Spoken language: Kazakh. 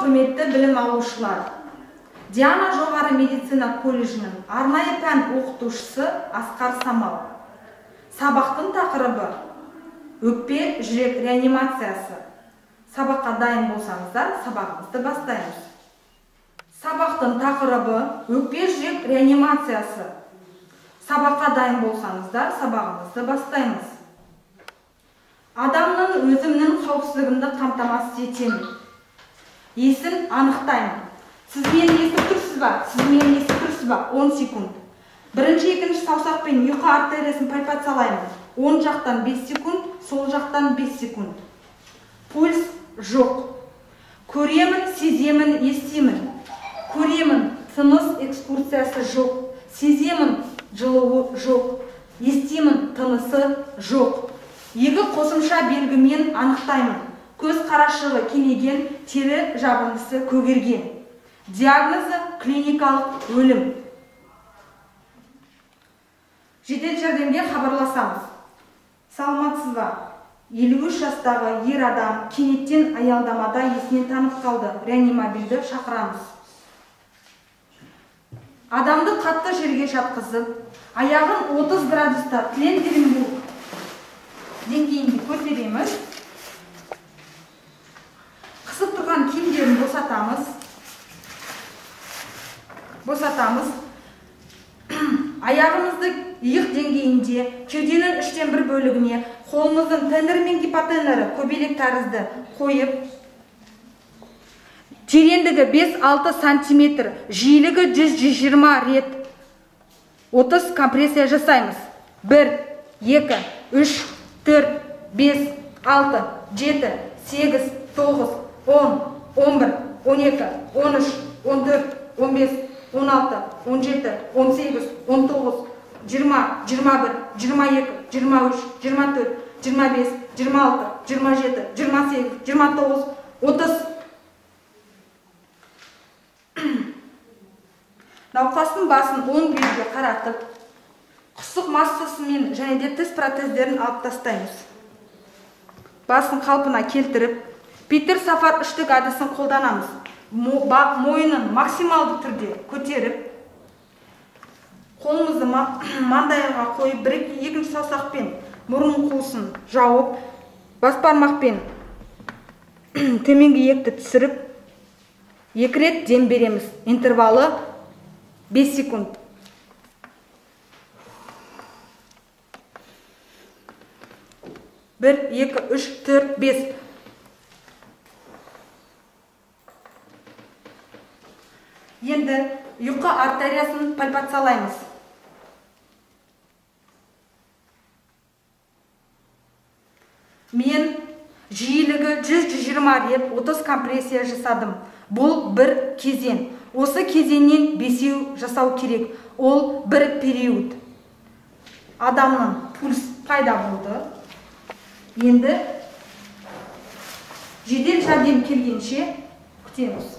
құрметті білім алушылар. Диана жоғары медицина колледжінің арнайы пән оқытушысы Асқар Самал. Сабақтың тақырыбы өкпе жүрек реанимациясы. Сабаққа дайын болсаңыздар, сабағымызды бастаймыз. Сабақтың тақырыбы өкпе жүрек реанимациясы. Сабаққа дайын болсаңыздар, сабағымызды бастаймыз. Адамның өзімнің қауіпсіздігімді қамтамасыз етемін. Есін анықтаймын. Сіз мені естіп тұрсыз ба? Сіз мені естіп тұрсыз ба? 10 секунд. Бірінші, екінші саусақпен ұйқы артериясын пальпациялаймын. 10 жақтан 5 секунд, сол жақтан 5 секунд. Пульс жоқ. Көремін, сеземін, естимін. Көремін, тыныс экскурсиясы жоқ. Сеземін, жылуы жоқ. Естимін, тынысы жоқ. Екі қосымша белгімен анықтаймын. Көз қарашығы кенеген, тері жабындысы көгерген. Диагнозы клиникалық өлім. Жедел жәрдемге хабарласамыз. Саламатсыз ба? 53 жастағы ер адам кенеттен аялдамада есінен танып қалды. Реанимобильді шақырамыз. Адамды қатты жерге жатқызып, аяғын 30 градуста Ленгеренбург деңгейінде көтереміз. Қысып тұрған киімдерін босатамыз. Аяғымызды иық деңгейінде, кеуденің 3/1 бөлігіне, қолымыздың тенері мен гипотенері көбелек тәрізді қойып, тереңдігі 5-6 сантиметр, жиілігі 100-120 рет 30 компрессия жасаймыз. 1, 2, 3, 4, 5, 6, 7, 8, 9, 10, 11, 12, 13, 14, 15, 16, 17, 18, 19, 20, 21, 22, 23, 24, 25, 26, 27, 28, 29, 30. Науқастың басын оң бүйірге қаратып, құсық массасымен және де тіс протездерін алып тастаймыз. Басын қалпына келтіріп, Питер Сафар үштік әдісін қолданамыз. Мойынын максималды түрде көтеріп, қолымызды маңдайға қойып, екінші саусақпен мұрын қуысын жауып, бас бармақпен төменгі иекті түсіріп, 2 рет дем береміз. Интервалы 5 секунд. Bir, 2, 3, 4, 5. Енді ұйқы артериясын пальпациялаймыз. Мен жиілігі 100-120 рет 30 компрессия жасадым. Бұл бір кезең. Осы кезеңнен 5 жасау керек. Ол бір период. Адамның пульс пайда болды. Енді жедел жәрдем келгенше күтеміз.